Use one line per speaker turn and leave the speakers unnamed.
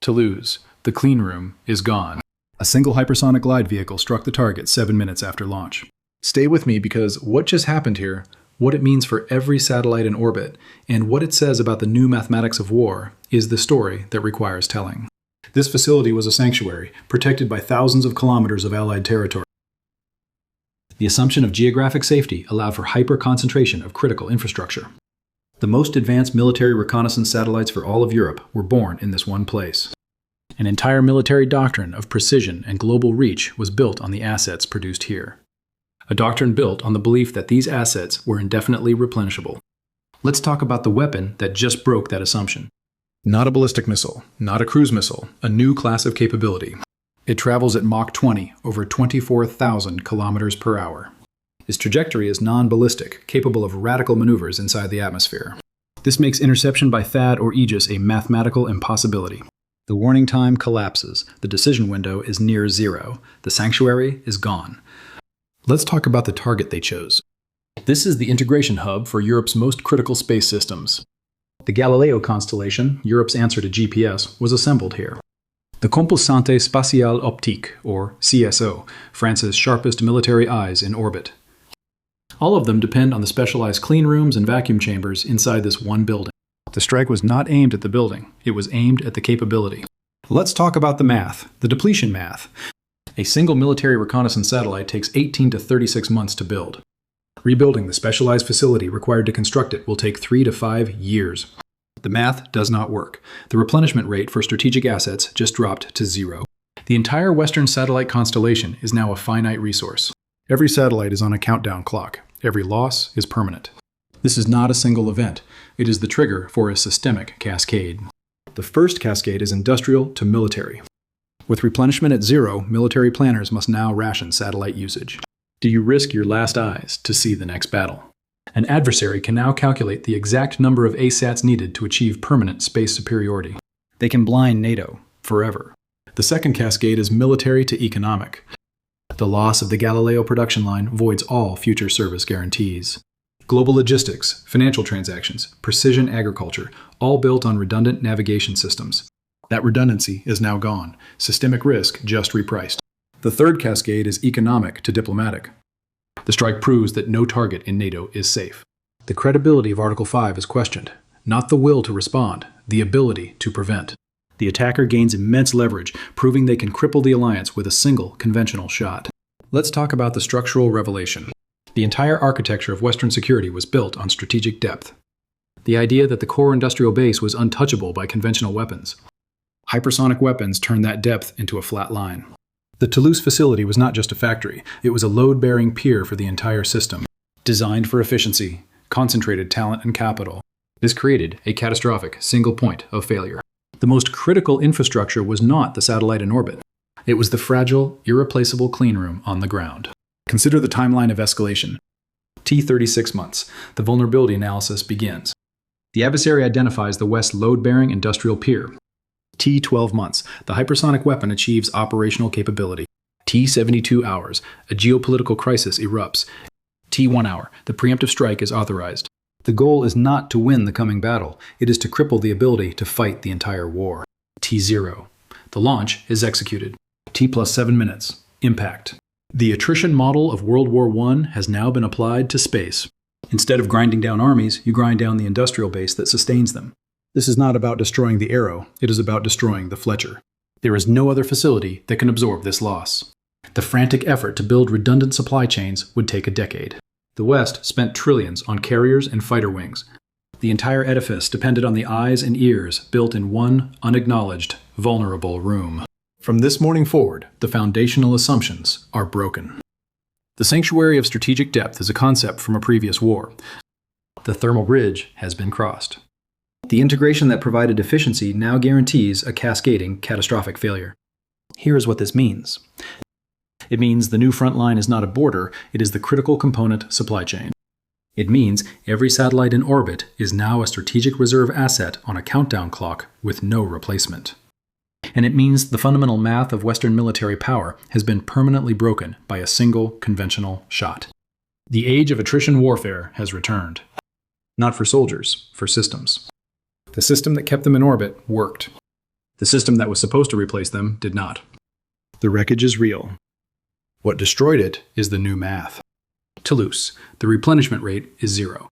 Toulouse. The clean room is gone. A single hypersonic glide vehicle struck the target 7 minutes after launch. Stay with me because what just happened here, what it means for every satellite in orbit, and what it says about the new mathematics of war is the story that requires telling. This facility was a sanctuary, protected by thousands of kilometers of Allied territory. The assumption of geographic safety allowed for hyper-concentration of critical infrastructure. The most advanced military reconnaissance satellites for all of Europe were born in this one place. An entire military doctrine of precision and global reach was built on the assets produced here. A doctrine built on the belief that these assets were indefinitely replenishable. Let's talk about the weapon that just broke that assumption. Not a ballistic missile, not a cruise missile, a new class of capability. It travels at Mach 20, over 24,000 kilometers per hour. Its trajectory is non-ballistic, capable of radical maneuvers inside the atmosphere. This makes interception by THAAD or Aegis a mathematical impossibility. The warning time collapses. The decision window is near zero. The sanctuary is gone. Let's talk about the target they chose. This is the integration hub for Europe's most critical space systems. The Galileo constellation, Europe's answer to GPS, was assembled here. The Composante Spatiale Optique, or CSO, France's sharpest military eyes in orbit. All of them depend on the specialized clean rooms and vacuum chambers inside this one building. The strike was not aimed at the building, it was aimed at the capability. Let's talk about the math, the depletion math. A single military reconnaissance satellite takes 18 to 36 months to build. Rebuilding the specialized facility required to construct it will take 3 to 5 years. The math does not work. The replenishment rate for strategic assets just dropped to zero. The entire Western satellite constellation is now a finite resource. Every satellite is on a countdown clock. Every loss is permanent. This is not a single event. It is the trigger for a systemic cascade. The first cascade is industrial to military. With replenishment at zero, military planners must now ration satellite usage. Do you risk your last eyes to see the next battle? An adversary can now calculate the exact number of ASATs needed to achieve permanent space superiority. They can blind NATO forever. The second cascade is military to economic. The loss of the Galileo production line voids all future service guarantees. Global logistics, financial transactions, precision agriculture, all built on redundant navigation systems. That redundancy is now gone. Systemic risk just repriced. The third cascade is economic to diplomatic. The strike proves that no target in NATO is safe. The credibility of Article 5 is questioned, not the will to respond, the ability to prevent. The attacker gains immense leverage, proving they can cripple the alliance with a single conventional shot. Let's talk about the structural revelation. The entire architecture of Western security was built on strategic depth. The idea that the core industrial base was untouchable by conventional weapons. Hypersonic weapons turned that depth into a flat line. The Toulouse facility was not just a factory, it was a load-bearing pier for the entire system. Designed for efficiency, concentrated talent and capital. This created a catastrophic single point of failure. The most critical infrastructure was not the satellite in orbit. It was the fragile, irreplaceable cleanroom on the ground. Consider the timeline of escalation. T36 months. The vulnerability analysis begins. The adversary identifies the West's load-bearing industrial pier. T12 months. The hypersonic weapon achieves operational capability. T72 hours. A geopolitical crisis erupts. T1 hour. The preemptive strike is authorized. The goal is not to win the coming battle. It is to cripple the ability to fight the entire war. T0. The launch is executed. T+7 minutes. Impact. The attrition model of World War I has now been applied to space. Instead of grinding down armies, you grind down the industrial base that sustains them. This is not about destroying the Arrow, it is about destroying the Fletcher. There is no other facility that can absorb this loss. The frantic effort to build redundant supply chains would take a decade. The West spent trillions on carriers and fighter wings. The entire edifice depended on the eyes and ears built in one unacknowledged, vulnerable room. From this morning forward, the foundational assumptions are broken. The sanctuary of strategic depth is a concept from a previous war. The thermal bridge has been crossed. The integration that provided efficiency now guarantees a cascading, catastrophic failure. Here is what this means. It means the new front line is not a border, it is the critical component supply chain. It means every satellite in orbit is now a strategic reserve asset on a countdown clock with no replacement. And it means the fundamental math of Western military power has been permanently broken by a single conventional shot. The age of attrition warfare has returned. Not for soldiers, for systems. The system that kept them in orbit worked. The system that was supposed to replace them did not. The wreckage is real. What destroyed it is the new math. Toulouse, the replenishment rate is 0.